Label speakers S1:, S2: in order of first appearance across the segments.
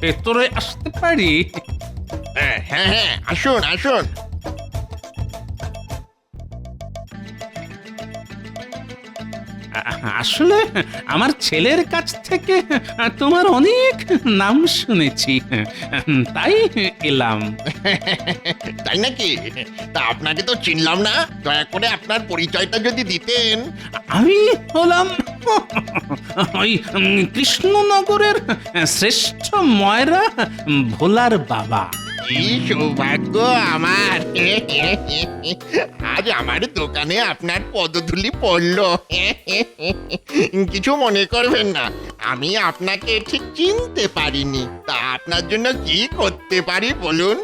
S1: ভেতরে আসতে পারি?
S2: হ্যাঁ হ্যাঁ, আসুন আসুন।
S1: আসলে আমার ছেলের কাছ থেকে তোমার অনেক নাম শুনেছি, তাই এলাম।
S2: তাই নাকি? তা আপনাকে তো চিনলাম না, দয়া করে আপনার পরিচয়টা যদি দিতেন।
S1: আমি হলাম ওই কৃষ্ণনগরের শ্রেষ্ঠ ময়রা ভোলার বাবা।
S2: কি সৌভাগ্য আমার! আজ আমার দোকানে আপনার পদধূলি পড়লো। কিছু মনে করবেন না, আমি আপনাকে ঠিক চিনতে পারিনি। তা আপনার জন্য কি করতে পারি বলুন?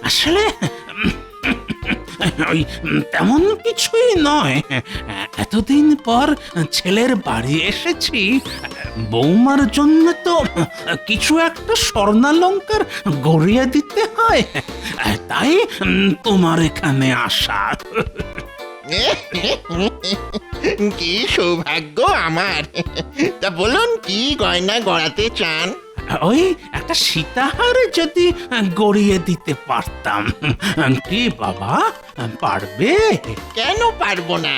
S1: আসলে ওই তেমন কিছুই নয়। এতদিন পর ছেলের বাড়ি এসেছি, বৌমার জন্য তো কিছু একটা স্বর্ণালঙ্কার গড়িয়ে দিতে হয়, তাই তোমার এখানে আসা।
S2: কি সৌভাগ্য আমার! তা বলুন, কি গয়না গড়াতে চান?
S1: ওই একটা সীতাহার যদি গড়িয়ে দিতে পারতাম। কি বাবা, পারবে?
S2: কেন পারবো না?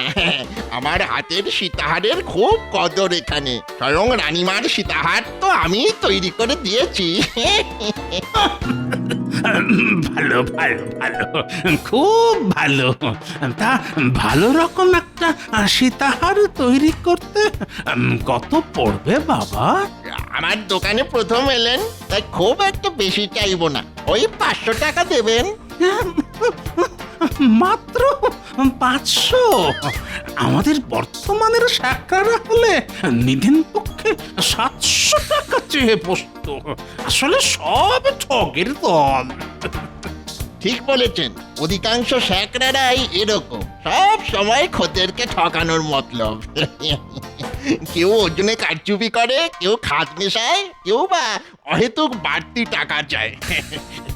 S2: আমার হাতের সীতাহারের খুব কদর এখানে। স্বয়ং রানীমার সীতাহার তো আমি তৈরি করে দিয়েছি।
S1: ভালো ভালো ভালো, খুব ভালো। তা ভালো রকম একটা সীতাহার তৈরি করতে কত পড়বে বাবা?
S2: আমার দোকানে প্রথম এলেন, তাই খুব একটা বেশি চাইবো না, ওই 500 টাকা দেবেন।
S1: মাত্র 500? আমাদের বর্তমানের শাকরা হলে নিধিন পক্ষে 700 টাকা চেয়ে বসতো। আসলে সব ঠগের দল।
S2: ঠিক বলেছেন, অধিকাংশ শ্যাকরারাই এরকম, সব সময় খদ্দেরকে ঠকানোর মতলব। কেউ ওজনে কারচুপি করে, কেউ খাদ মেশায়, কেউ বা অহেতুক বাড়তি টাকা চায়।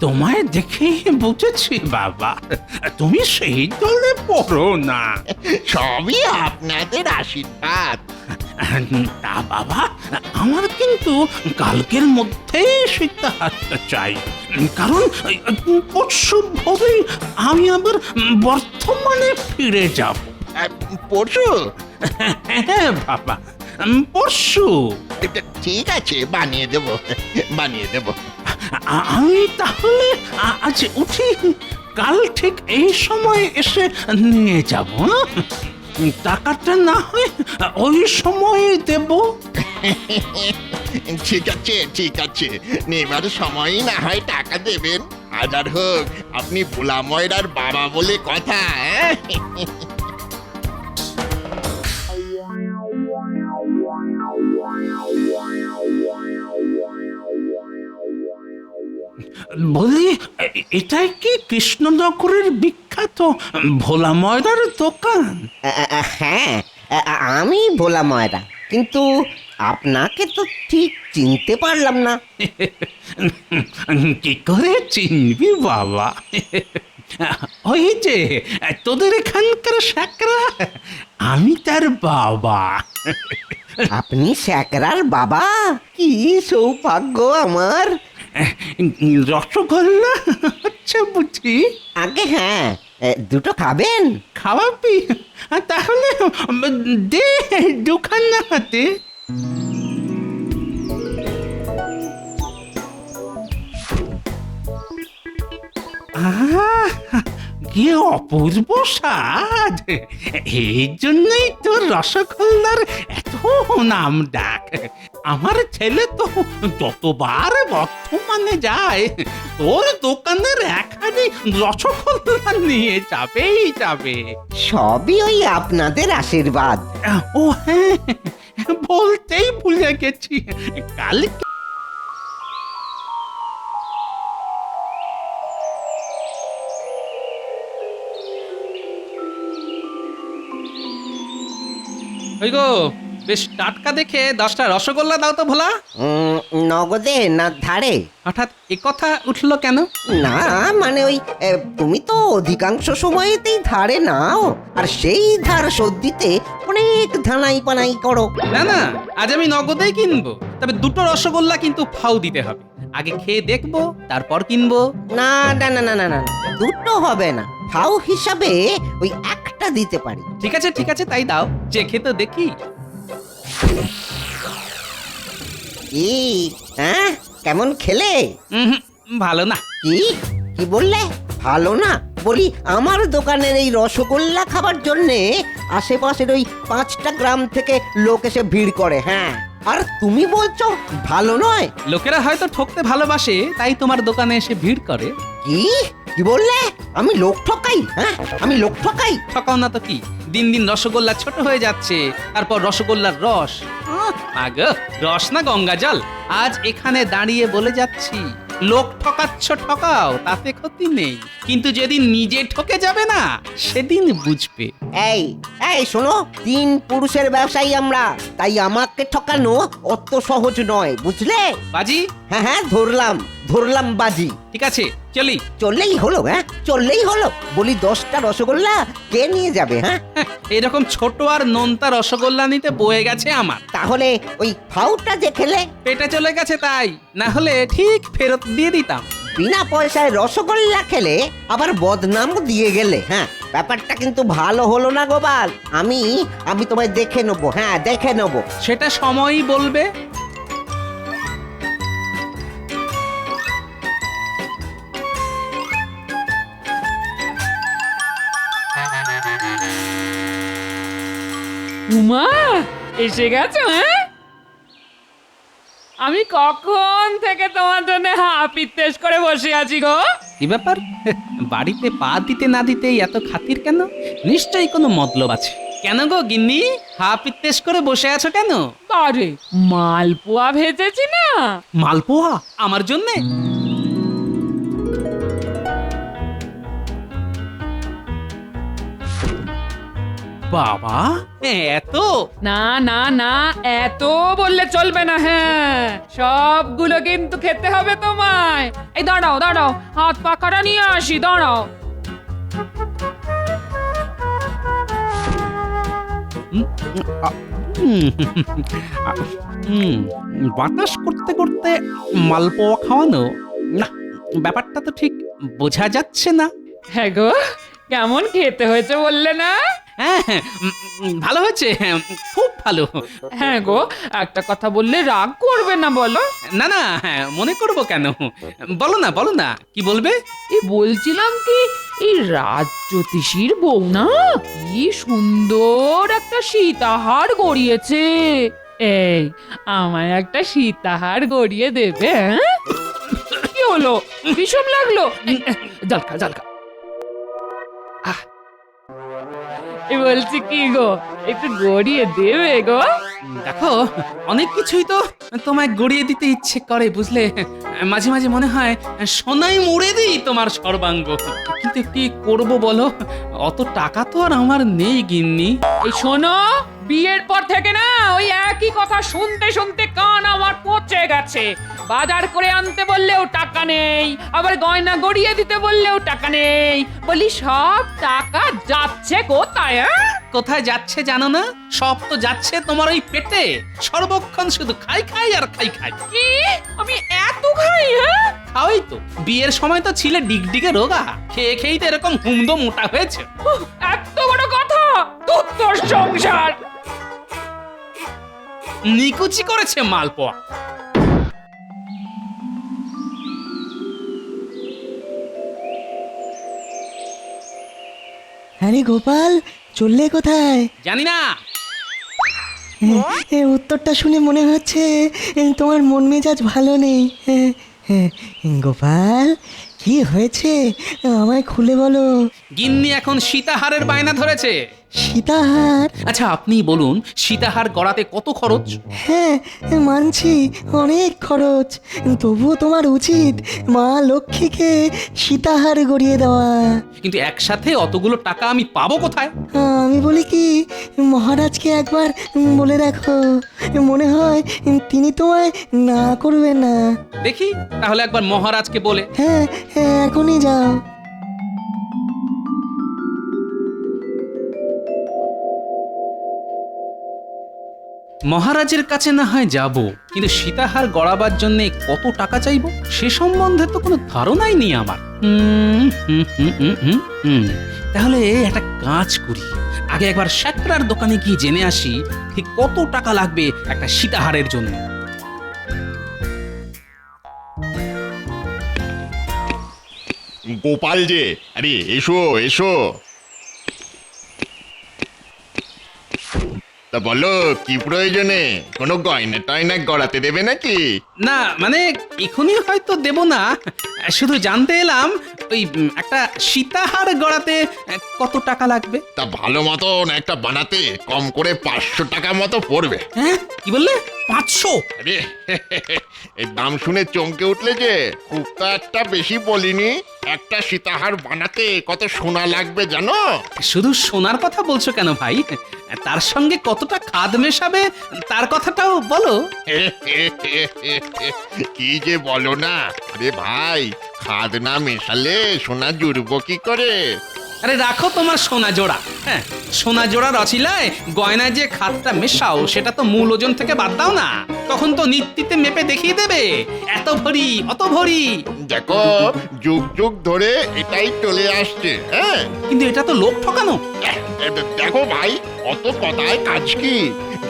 S1: তোমায় দেখে বুঝেছি বাবা, তুমি সেই দলে পড়ো না।
S2: সবই আপনাদের আশীর্বাদ।
S1: তা বাবা, আমার কিন্তু কালকের মধ্যেই সীতাহারটা চাই, কারণ পরশু ভোরেই আমি আবার বর্তমানে ফিরে যাব।
S2: পরশু?
S1: হ্যাঁ বাবা, পরশু।
S2: ঠিক আছে, বানিয়ে দেব, বানিয়ে দেব।
S1: আমি তাহলে আজ উঠি, কাল ঠিক এই সময় এসে নিয়ে যাব। টাকাটা না হয় ওই সময় দেব।
S2: ঠিক আছে ঠিক আছে, নেবার সময়ই না হয় টাকা দেবেন। হাজার হোক, আপনি ভোলা ময়রার বাবা বলে কথা।
S1: বলি, এটাই কি কৃষ্ণনগরের বিখ্যাত ভোলা ময়দার দোকান?
S3: হ্যাঁ, আমি ভোলা ময়রা, কিন্তু আপনাকে তো ঠিক চিনতে পারলাম না।
S1: কি করে চিনবি বাবা? ওই যে তোদের এখানকার শাকরা, আমি তার বাবা।
S3: আপনি শ্যাকরার বাবা? কি সৌভাগ্য আমার!
S1: রসগোল্লা আচ্ছা বুঝি?
S3: আগে হ্যাঁ, দুটো খাবেন?
S1: খাওয়াবি? তাহলে দে দুখানা হাতে। কি অপূর্ব স্বাদ! এই জন্যই তোর রসগোল্লার এত নাম ডাক। আমার ছেলে তো যতবার বর্ধমানে যায়, তোর দোকানের একখানি রসগোল্লা নিয়ে যাবেই যাবে।
S3: সবই ওই আপনাদের আশীর্বাদ।
S1: ও হ্যাঁ, বলতেই ভুলে গেছি, কালকে ওই গো,
S4: বেশ টাটকা দেখে 10টা রসগোল্লা দাও তো ভোলা।
S3: নগদে না ধারে?
S4: হঠাৎ কথা উঠলো কেন?
S3: না মানে ওই তুমি তো অধিকাংশ সময়তেই ধারে নাও, আর সেই ধার শোধ দিতে অনেক ধানাই পানাই করো।
S4: না না, আজ আমি নগদেই কিনবো, তবে 2টো রসগোল্লা কিন্তু ফাউ দিতে হবে। আগে খেয়ে দেখবো, তারপর কিনবো।
S3: না না না না না না, দুটো হবে না, ফাও হিসাবে ওই একটা দিতে পারি।
S4: ঠিক আছে তাই দাও, চেখে তো দেখি।
S3: কি হ্যাঁ, কেমন খেলে?
S4: উহুম, ভালো না।
S3: কি কি বললে? ভালো না? বলি আমার দোকানের এই রসগোল্লা খাবার জন্যে আশেপাশের ওই 5টা গ্রাম থেকে লোক এসে ভিড় করে। হ্যাঁ, আর তুমি বলছো ভালো নয়?
S4: লোকেরা হয়তো ঠকতে ভালোবাসে, তাই তোমার দোকানে এসে ভিড় করে।
S3: কি কি বললে? আমি লোক ঠকাই? হ্যাঁ, আমি লোক ঠকাই?
S4: ঠকাও না তো কি, দিন দিন রসগোল্লা ছোট হয়ে যাচ্ছে, তারপর রসগোল্লার রস। আগো, রস না গঙ্গা জল। আজ এখানে দাঁড়িয়ে বলে যাচ্ছি, লোক ঠকাচ্ছ ঠকাও, তাতে ক্ষতি নেই, কিন্তু যেদিন নিজে ঠকে যাবে না, সেদিন বুঝবে।
S3: এই এই শোনো, 3 পুরুষের ব্যবসায়ী আমরা, তাই আমাকে ঠকানো অত সহজ নয়, বুঝলে?
S4: বাজি?
S3: হ্যাঁ হ্যাঁ, ধরলাম বাজি।
S4: ঠিক আছে, চলি।
S3: চললেই হলো? হ্যাঁ, চললেই হলো। বলি 10টা রসগোল্লা কে নিয়ে যাবে? হ্যাঁ,
S4: এরকম ছোট আর নোনতা রসগোল্লা নিতে বয়ে গেছে আমার।
S3: তাহলে ওই ফাউটা যে খেলে
S4: পেটে চলে গেছে তাই, না হলে ঠিক ফেরত দিয়ে দিতাম।
S3: বিনা পয়সায় রসগোল্লা খেলে আবার বদনামও দিয়ে গেলে। হ্যাঁ, ব্যাপারটা কিন্তু ভালো হলো না গোপাল। আমি তোমায় দেখে নেবো। হ্যাঁ, দেখে নেবো।
S4: সেটা সময়ই বলবে।
S5: উমা, এসে গেছো? হ্যাঁ, আমি কখন থেকে তোমার জন্য হাপিত্তেশ করে বসে আছি গো।
S4: কি ব্যাপার, বাড়িতে পা দিতে না দিতেই এত খাতির কেন? নিশ্চয়ই কোনো মতলব আছে। কেন গো গিন্নি, হাপিত্তেশ করে বসে আছো কেন?
S5: আরে মালপোয়া ভেজেছি না।
S4: মালপোয়া আমার জন্যে? বাবা, এত?
S5: না না না, এত বললে চলবে না। হ্যাঁ, সবগুলো কিন্তু খেতে হবে তোমায়। এই দাঁড়াও, হাত পাখাটা নিয়ে আসি, দাঁড়াও।
S4: বাতাস করতে করতে মালপোয়া খাওয়ানো, না, ব্যাপারটা তো ঠিক বোঝা যাচ্ছে না।
S5: হ্যাঁ গো, কেমন খেতে হয়েছে বললে না?
S4: হ্যাঁ, ভালো হয়েছে, খুব ভালো।
S5: হ্যাঁ গো, একটা কথা বললে রাগ করবে না বলো?
S4: না না, মনে করবো কেন, বলো না কি বলবে?
S5: এই বলছিলাম কি, এই রাজ্যোতিষীর বউ না কি সুন্দর একটা সীতাহার গড়িয়েছে। এই, আমায় একটা সীতাহার গড়িয়ে দেবে? হ্যাঁ, কি হলো, বিষম লাগলো? জলকা বলছি কি গো, একটু গড়িয়ে দেবে গো?
S4: দেখো, অনেক কিছুই তো তোমায় গড়িয়ে দিতে ইচ্ছে করে বুঝলে। মাঝে মাঝে মনে হয় সোনাই মুড়ে দিই তোমার সর্বাঙ্গ, কিন্তু কি করব বলো, অত টাকা তো আর আমার নেই গিন্নি।
S5: এই শোনো, বিয়ের পর থেকে না ওই একই কথা শুনতে শুনতে কান আমার পচে গেছে। বাজার করে আনতে বললেও টাকা নেই, আবার গয়না গড়িয়ে দিতে বললেও টাকা নেই। বলি সব টাকা যাচ্ছে কোথায়?
S4: কোথায় যাচ্ছে জানো না? সব তো যাচ্ছে তোমার ওই পেটে, সর্বক্ষণ শুধু খাই আর খাই।
S5: কি, আমি এত খাই? হ্যাঁ,
S4: খাওয়াই তো, বিয়ের সময় তো ছিলে ডিগডিগে রোগা, খেয়েই তো এরকম হুমদো মোটা হয়েছে।
S5: এত বড় কথা, তোর সংসার
S4: নিকুচি করেছে মালপোয়া।
S6: আরে গোপাল, চললে কোথায়?
S4: জানি না।
S6: উত্তরটা শুনে মনে হচ্ছে তোমার মন মেজাজ ভালো নেই। গোপাল, কি হয়েছে আমায় খুলে বলো।
S4: গিন্নি এখন সীতাহারের বায়না ধরেছে।
S6: সীতাহার।
S4: আচ্ছা আপনি বলুন সীতাহার গড়াতে কত খরচ?
S6: হ্যাঁ, মানছি অনেক খরচ, তবুও তোমার উচিত মা লক্ষ্মীকে সীতাহার গড়িয়ে দেওয়া।
S4: কিন্তু একসাথে অতগুলো টাকা আমি পাবো কোথায়?
S6: আমি বলি কি, মহারাজকে একবার বলে দেখো, মনে হয় তিনি তোমায় না করবে না।
S4: দেখি তাহলে একবার মহারাজকে বলে।
S6: হ্যাঁ হ্যাঁ, এখনই যাও।
S4: মহারাজের কাছে না হয় যাব, কিন্তু সীতাহার গড়াবার জন্য কত টাকা চাইবো সে সম্বন্ধে তো কোনো ধারণাই নেই আমার। তাহলে একটা কাজ করি, আগে একবার শ্যাকরার দোকানে গিয়ে জেনে আসি ঠিক কত টাকা লাগবে একটা সীতাহারের জন্য।
S2: গোপাল যে, আরে এসো এসো। তা বলো কি প্রয়োজনে? কোনো গয়না টয়না গড়াতে দেবে নাকি?
S4: না মানে এখনই হয়তো দেব না, শুধু জানতে এলাম ওই একটা সীতাহার গড়াতে কত টাকা লাগবে।
S2: তা ভালো মতন একটা বানাতে কম করে 500 টাকা মতো পড়বে।
S4: হ্যাঁ কি বললে? 500?
S2: আরে এই দাম শুনে চমকে উঠলে যে, খুব তো একটা বেশি বলিনি। একটা সীতাহার বানাতে কত সোনা লাগবে জানো?
S4: শুধু সোনার কথা বলছো কেন ভাই? তার সঙ্গে কতটা খাদ মেশাবে তার কথাটাও বলো।
S2: কি যে বলো না, আরে ভাই, খাদ না মেশালে সোনা জুড়বো কি করে?
S4: আরে রাখো তোমার সোনা জোড়া। হ্যাঁ, সোনা জোড়ার অছিলায় গয়নায় যে খাদটা মেশাও সেটা তো মূল ওজন থেকে বাদ দাও না, তখন তো নিত্যিতে মেপে দেখিয়ে দেবে এত ভরি অত ভরি।
S2: দেখো, যুগ যুগ ধরে এটাই চলে আসছে। হ্যাঁ,
S4: কিন্তু এটা তো লোক ঠকানো।
S2: দেখো ভাই, অত কথায় কাজ কি?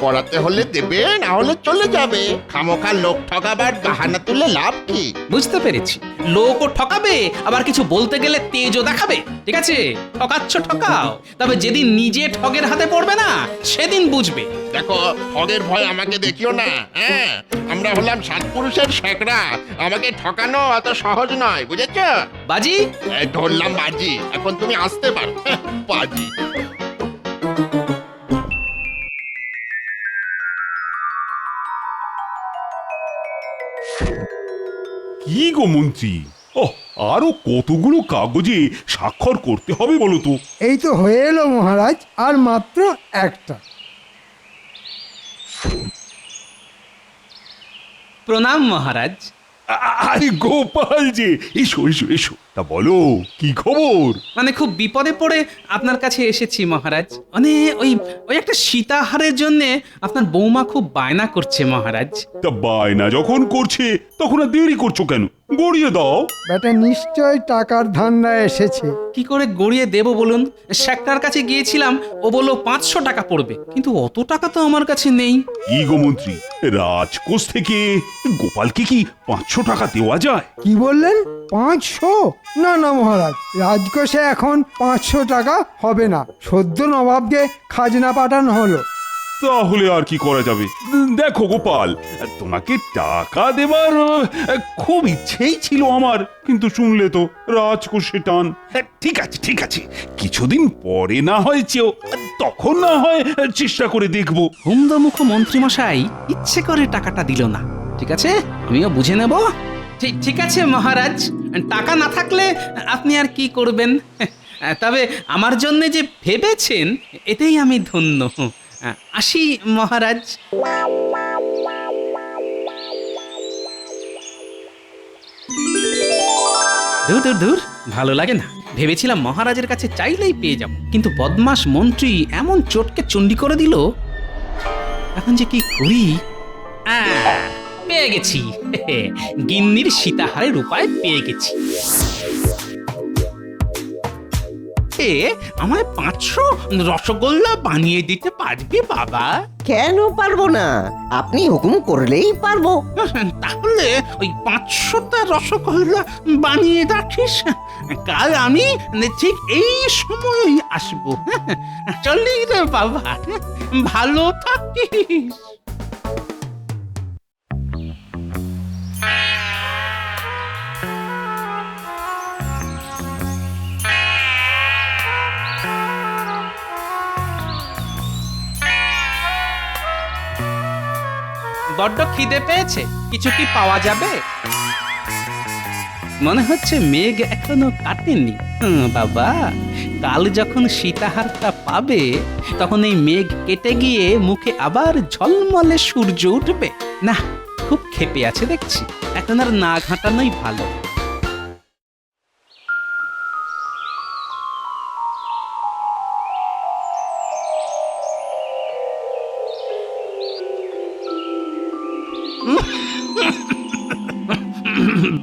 S2: গড়াতে হলে দেবে, না হলে চলে যাবে। খামোখা লোক ঠকাবার বাহানা তুলে লাভ কি?
S4: বুঝতে পেরেছি, লোকও ঠকাবে আবার কিছু বলতে গেলে তেজও দেখাবে। ঠিক আছে, ঠকাচ্ছ ঠকাও, তবে যেদিন নিজে ঠগের হাতে পড়বে না সেদিন বুঝবে।
S2: দেখো, ঠগের ভয় আমাকে দেখিও না। হ্যাঁ, আমরা হলাম সাতপুরুষের শেকরা, আমাকে ঠকানো অত সহজ নয়, বুঝেছ?
S4: বাজি,
S2: এই ধরলাম বাজি, এখন তুমি আসতে পারো। বাজি।
S7: কি গো মন্ত্রী, আরো কতগুলো কাগজে স্বাক্ষর করতে হবে বলো তো?
S8: এই তো হয়ে এলো মহারাজ, আর মাত্র একটা।
S4: প্রণাম মহারাজ।
S7: আরে গোপাল যে, এসো এসো এসো। তা বলো কি খবর?
S4: মানে খুব বিপদে পড়ে আপনার কাছে এসেছি মহারাজ। মানে ওই ওই একটা সীতাহারের জন্য আপনার বৌমা খুব বায়না করছে মহারাজ।
S7: তা বায়না যখন করছে তখন আর দেরি করছো কেন? গড়িয়ে দাও।
S8: বেটা নিশ্চয় টাকার ধান্দায় এসেছে।
S4: কি করে গড়িয়ে দেব বলুন? শ্যাকরার কাছে গিয়েছিলাম, ও বলল 500 টাকা পড়বে, কিন্তু অত টাকা তো আমার কাছে নেই।
S7: কি গো মন্ত্রী, রাজকোষ থেকে গোপালকে কি 500 টাকা দেওয়া যায়?
S8: কি বললেন? 500? না না মহারাজ, রাজকোষে এখন 500 টাকা হবে না। সদ্য নবাবকে খাজনা পাঠানো হলো।
S7: তাহলে আর কি করা যাবে? দেখো গোপাল, তোমাকে টাকা দেবার খুব ইচ্ছেই ছিল আমার, কিন্তু শুনলে তো রাজকোষে টান। ঠিক আছে ঠিক আছে, কিছুদিন পরে না হয় চেয়েও, তখন না হয় চেষ্টা করে দেখবো।
S4: হুমদমুখ মন্ত্রী মশাই ইচ্ছে করে টাকাটা দিল না। ঠিক আছে, আমিও বুঝে নেব। ঠিক আছে মহারাজ, টাকা না থাকলে আপনি আর কি করবেন? তবে আমার জন্য যে ভেবেছেন এতেই আমি ধন্য। আসি মহারাজ। দূর দূর দূর, ভালো লাগে না। ভেবেছিলাম মহারাজের কাছে চাইলেই পেয়ে যাব, কিন্তু বদমাস মন্ত্রী এমন চটকে চণ্ডী করে দিল। এখন যে কি করি? পেয়ে গেছি, গিন্নির সীতাহারের উপায় পেয়ে গেছি। আমায় 500 রসগোল্লা বানিয়ে দিতে পারবি বাবা?
S3: কেন পারবো না? আপনি হুকুম করলেই পারবো।
S1: তাহলে ওই 500টা রসগোল্লা বানিয়ে রাখিস, কাল আমি ঠিক এই সময়ই আসবো। চলি রে বাবা, ভালো থাকিস।
S4: বড্ড খিদে পেয়েছে, কিছু কি পাওয়া যাবে? মনে হচ্ছে মেঘ এখনো কাটেনি। বাবা, কাল যখন সীতাহারটা পাবে তখন এই মেঘ কেটে গিয়ে মুখে আবার ঝলমলে সূর্য উঠবে। না, খুব ক্ষেপে আছে দেখছি, এখন আর না ঘাঁটানোই ভালো।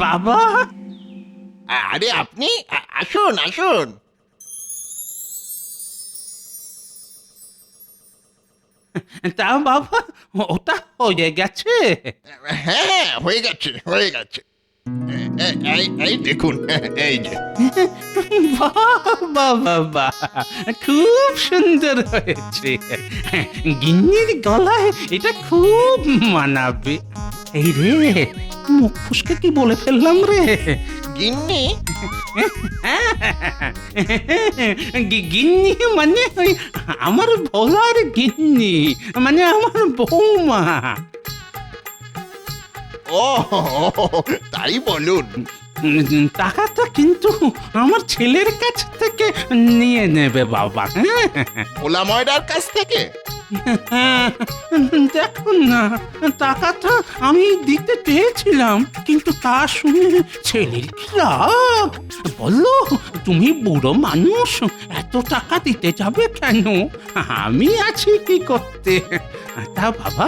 S1: বাবা,
S2: আরে আপনি আসুন আসুন।
S1: তা বাবা, ওটা হয়ে গেছে?
S2: হ্যাঁ, হয়ে গেছে হয়ে গেছে। এই দেখুন, এই যে।
S1: বাবা বাবা, খুব সুন্দর হয়েছে। গিন্নির গলায় এটা খুব মানাবে। এই রে, মুখ ফুসকে কি বলে ফেললাম রে?
S2: গিন্নি?
S1: গিন্নি মানে ওই আমার ভোলার গিন্নি, মানে আমার বৌমা।
S2: ও, তাই বলুন।
S1: টাকাটা কিন্তু আমার ছেলের কাছ থেকে নিয়ে নেবে বাবা।
S2: ভোলা ময়রার কাছ থেকে?
S1: দেখুন না, টাকাটা আমি দিতে চেয়েছিলাম, কিন্তু তা শুনে ছেলের কি রাগ। বললো, তুমি বুড়ো মানুষ, এত টাকা দিতে যাবে কেন? আমি আছি কি করতে। তা বাবা,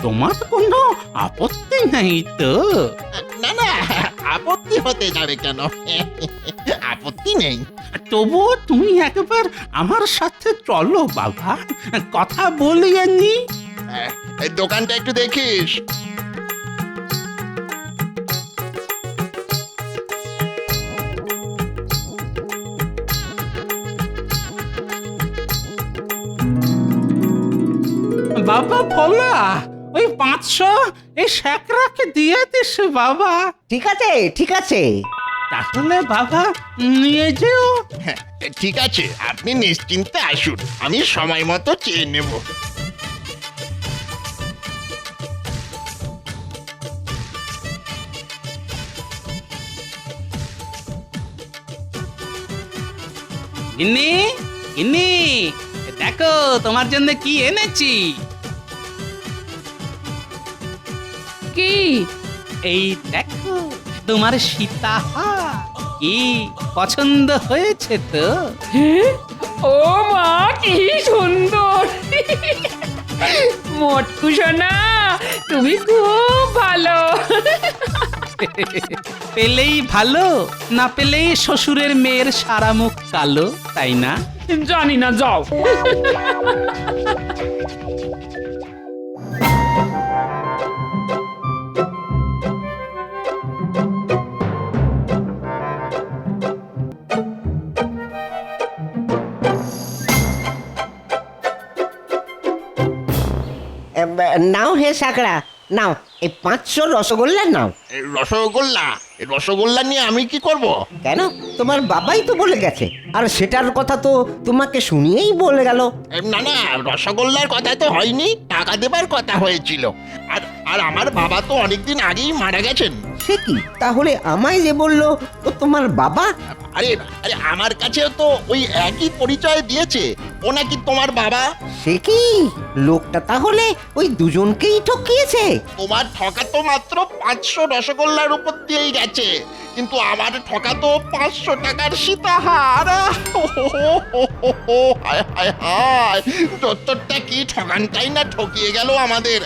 S1: তোমার কোনো আপত্তি নেই তো?
S2: না না, আপত্তি হতে যাবে কেন? আপত্তি নেই।
S1: তবুও তুমি একবার আমার সাথে চলো বাবা, কথা বলিয়ে নি।
S2: এই দোকানটা একটু দেখিস।
S1: বাবা ভোলা, ওই 500 এই শ্যাকরাকে দিয়ে দিস বাবা।
S3: ঠিক আছে ঠিক আছে।
S1: তাহলে বাবা নিয়ে যেও।
S2: হ্যাঁ, ঠিক আছে, আপনি নিশ্চিন্তে আসুন, আমি সময় মতো চেয়ে নেব।
S4: গিন্নি, গিন্নি, দেখো তোমার জন্য কি এনেছি।
S5: কি?
S4: এই দেখো তোমার সীতাহার। কি পছন্দ হয়েছে তো?
S5: হ্যাঁ? ও মা, কি সুন্দর! মোটকু সোনা, তুমি খুব ভালো।
S4: পেলেই ভালো, না পেলেই শ্বশুরের মেয়ের সারা মুখ কালো, তাই না?
S5: জানি না, যাও।
S3: নাও হে সাকরা, নাও এই 500 রসগোল্লা নাও।
S2: এই রসগোল্লা নিয়ে আমি কি করব?
S3: কেন, তোমার বাবাই তো বলে গেছে, আর সেটার কথা তো তোমাকে শুনিয়েই বলে গেল।
S2: না না, রসগোল্লার কথা তো হয়নি, টাকা দেবার কথা হয়েছিল। আর আর আমার বাবা তো অনেকদিন আগেই মারা গেছেন।
S3: সে কি, তাহলে আমায় যে বললো ও তোমার বাবা?
S2: আরে আরে, আমার কাছেও তো ওই একই পরিচয় দিয়েছে, ও নাকি তোমার বাবা।
S3: সে কি, লোকটা তাহলে ওই দুজনকেই ঠকিয়েছে?
S2: তোমার ঠকা তো মাত্র 500 রসগোল্লার উপর দিয়েই গেছে, কিন্তু আমার ঠকা তো 500 টাকার সীতাহার। হায় হায় হায়, দত্তরটা কি ঠকানটাই না ঠকিয়ে গেল আমাদের।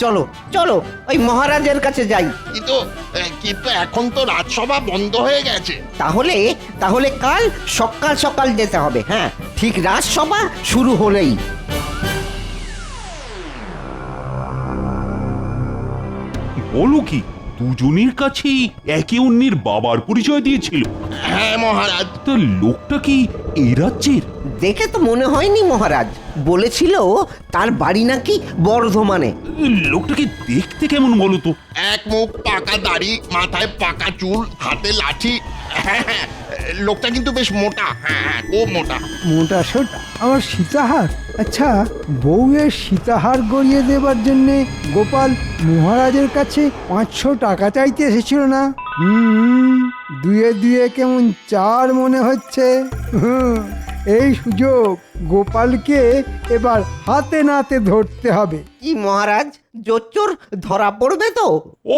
S3: চলো চলো, ওই মহারাজের কাছে যাই।
S2: কিন্তু কিন্তু এখন তো রাজসভা বন্ধ হয়ে গেছে।
S3: তাহলে তাহলে কাল সকাল সকাল যেতে হবে। হ্যাঁ, ঠিক রাজসভা শুরু হলেই।
S7: বলো কি, দুজনের কাছেই একে অন্যের বাবার পরিচয় দিয়েছিল?
S2: হ্যাঁ মহারাজ।
S7: তা লোকটা কি এই রাজ্যের?
S3: দেখে তো মনে হয়নি মহারাজ, বলেছিল তার বাড়ি নাকি বর্ধমানে।
S7: লোকটাকে দেখতে কেমন বলো তো?
S2: এক মুখ পাকা দাড়ি, মাথায় পাকা চুল, হাতে লাঠি। হ্যাঁ হ্যাঁ, লোকটা কিন্তু বেশ মোটা, হ্যাঁ হ্যাঁ, খুব মোটা।
S8: মোটা সোটা আমার সীতাহার। আচ্ছা, বউয়ের সীতাহার গড়িয়ে দেবার জন্য গোপাল মহারাজের কাছে 500 টাকা চাইতে এসেছিল না? দুয়ে দুয়ে কেমন 4 মনে হচ্ছে। এই সুযোগ গোপালকে এবার হাতে নাতে ধরতে হবে।
S3: কি মহারাজ, জোচ্চোর ধরা পড়বে তো?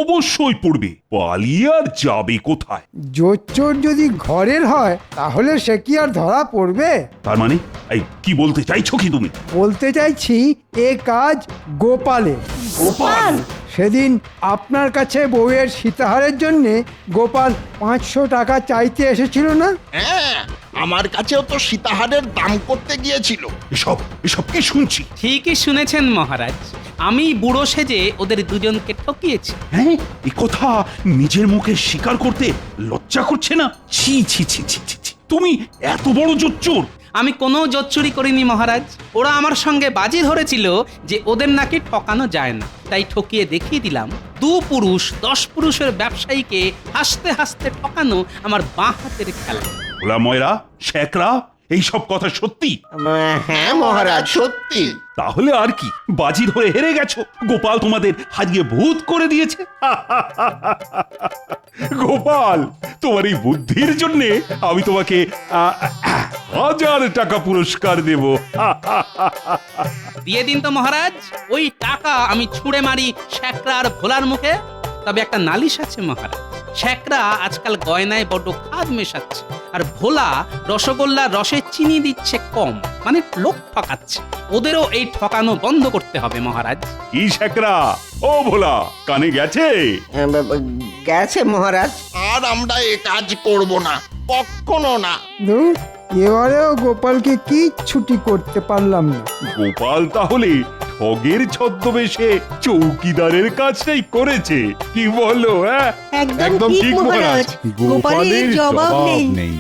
S7: অবশ্যই পড়বে, পালিয়ে আর যাবে কোথায়?
S8: জোচ্চোর যদি ঘরের হয় তাহলে সে কি আর ধরা পড়বে?
S7: তার মানে এই কি বলতে চাইছো কি তুমি?
S8: বলতে চাইছি এ কাজ গোপালের।
S3: গোপাল?
S8: সেদিন আপনার কাছে বউয়ের সীতাহারের জন্যে গোপাল 500 টাকা চাইতে এসেছিল না?
S2: হ্যাঁ, আমার কাছেও তো সীতাহারের দাম করতে গিয়েছিল।
S7: এসব এসব কি শুনছি?
S4: ঠিকই শুনেছেন মহারাজ, আমি বুড়ো সেজে ওদের দুজনকে ঠকিয়েছি।
S7: হ্যাঁ, এ কথা নিজের মুখে স্বীকার করতে লজ্জা করছে না? ছি ছি ছি ছি ছি ছি। তুমি এত বড় জোচ্চোর!
S4: আমি কোনো জোচ্চুরি করিনি মহারাজ, ওরা আমার সঙ্গে বাজি ধরেছিল যে ওদের নাকি ঠকানো যায় না, তাই ঠকিয়ে দেখিয়ে দিলাম 2 পুরুষ 10 পুরুষের ব্যবসায়ীকে হাসতে হাসতে ঠকানো আমার বাঁ হাতের খেলা।
S7: ওলা ময়রা, শেকরা, এইসব কথা সত্যি?
S2: হ্যাঁ মহারাজ, সত্যি।
S7: তাহলে আর কি, বাজি ধরে হেরে গেছো? গোপাল তোমাদের হারিয়ে ভূত করে দিয়েছে। গোপাল, তোমার এই বুদ্ধির জন্য আমি তোমাকে 1000 টাকা পুরস্কার দেব।
S4: দিয়ে দিন তো মহারাজ, ওই টাকা আমি ছুঁড়ে মারি শেকরা আর ভোলার মুখে। তবে একটা নালিশ আছে মহারাজ, শেকরা আজকাল গয়নায় বড্ড খাদ মেশাচ্ছে, আর ভোলা রসগোল্লার রসে চিনি দিচ্ছে কম, মানে লোক ঠকাচ্ছে। ওদেরও এই ঠকানো বন্ধ করতে হবে মহারাজ।
S7: কি শেকরা, ও ভোলা, কানে গেছে?
S3: গেছে মহারাজ।
S2: আর আমরা এ কাজ করব না, কখনো না।
S8: ধুর, এবারেও গোপালকে কিচ্ছুটি করতে পারলাম না।
S7: গোপাল তাহলে ঠগের ছদ্মবেশে চৌকিদারের কাজটাই করেছে, কি বলো? হ্যাঁ,
S6: একদম ঠিক মহারাজ, গোপালের জবাব নেই।